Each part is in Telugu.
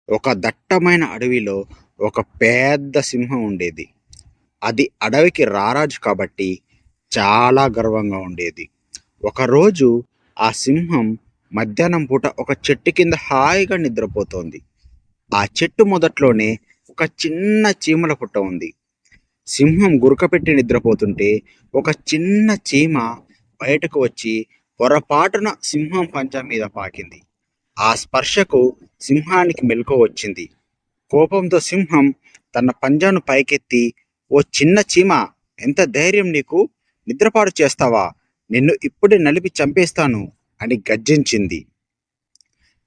ఒక దట్టమైన అడవిలో ఒక పెద్ద సింహం ఉండేది. అది అడవికి రారాజు కాబట్టి చాలా గర్వంగా ఉండేది. ఒకరోజు ఆ సింహం మధ్యాహ్నం పూట ఒక చెట్టు కింద హాయిగా నిద్రపోతోంది. ఆ చెట్టు మొదట్లోనే ఒక చిన్న చీమల పుట్ట ఉంది. సింహం గురకపెట్టి నిద్రపోతుంటే ఒక చిన్న చీమ బయటకు వచ్చి పొరపాటున సింహం పంజా మీద పాకింది. ఆ స్పర్శకు సింహానికి మెలకువ వచ్చింది. కోపంతో సింహం తన పంజాను పైకెత్తి, "ఓ చిన్న చీమ, ఎంత ధైర్యం నీకు? నిద్రపాడు చేస్తావా? నిన్ను ఇప్పుడే నలిపి చంపేస్తాను" అని గర్జించింది.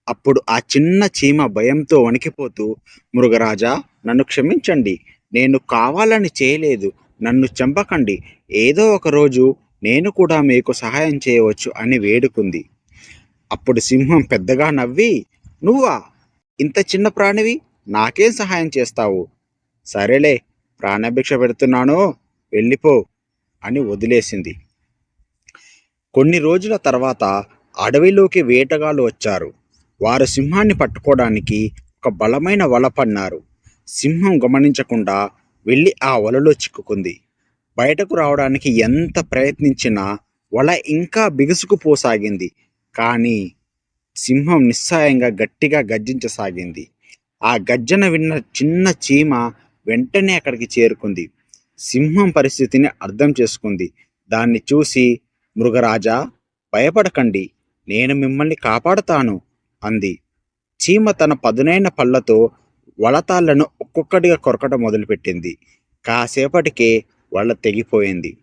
అప్పుడు ఆ చిన్న చీమ భయంతో వణికిపోతూ, "మృగరాజా, నన్ను క్షమించండి. నేను కావాలని చేయలేదు. నన్ను చంపకండి. ఏదో ఒక రోజు నేను కూడా మీకు సహాయం చేయవచ్చు" అని వేడుకుంది. అప్పుడు సింహం పెద్దగా నవ్వి, "నువ్వా? ఇంత చిన్న ప్రాణివి? నాకేం సహాయం చేస్తావు? సరేలే, ప్రాణభిక్ష పెడుతున్నాను, వెళ్ళిపో" అని వదిలేసింది. కొన్ని రోజుల తర్వాత అడవిలోకి వేటగాళ్ళు వచ్చారు. వారు సింహాన్ని పట్టుకోవడానికి ఒక బలమైన వల పన్నారు. సింహం గమనించకుండా వెళ్ళి ఆ వలలో చిక్కుకుంది. బయటకు రావడానికి ఎంత ప్రయత్నించినా వల ఇంకా బిగుసుకుపోసాగింది. కానీ సింహం నిస్సహాయంగా గట్టిగా గర్జించసాగింది. ఆ గర్జన విన్న చిన్న చీమ వెంటనే అక్కడికి చేరుకుంది. సింహం పరిస్థితిని అర్థం చేసుకుంది. దాన్ని చూసి, "మృగరాజా, భయపడకండి, నేను మిమ్మల్ని కాపాడుతాను" అంది. చీమ తన పదునైన పళ్ళతో వలతాళ్లను ఒక్కొక్కటిగా కొరకటం మొదలుపెట్టింది. కాసేపటికే వల తెగిపోయింది.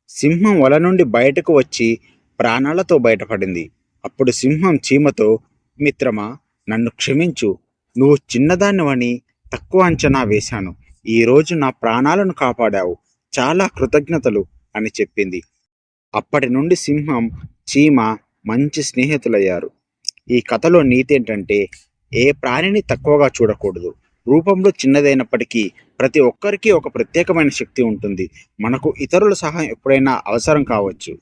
సింహం వల నుండి బయటకు వచ్చి ప్రాణాలతో బయటపడింది. అప్పుడు సింహం చీమతో, "మిత్రమా, నన్ను క్షమించు. నువ్వు చిన్నదానివని తక్కువ అంచనా వేశాను. ఈరోజు నా ప్రాణాలను కాపాడావు. చాలా కృతజ్ఞతలు" అని చెప్పింది. అప్పటి నుండి సింహం, చీమ మంచి స్నేహితులయ్యారు. ఈ కథలో నీతి ఏంటంటే, ఏ ప్రాణిని తక్కువగా చూడకూడదు. రూపంలో చిన్నదైనప్పటికీ ప్రతి ఒక్కరికి ఒక ప్రత్యేకమైన శక్తి ఉంటుంది. మనకు ఇతరుల సహాయం ఎప్పుడైనా అవసరం కావచ్చు.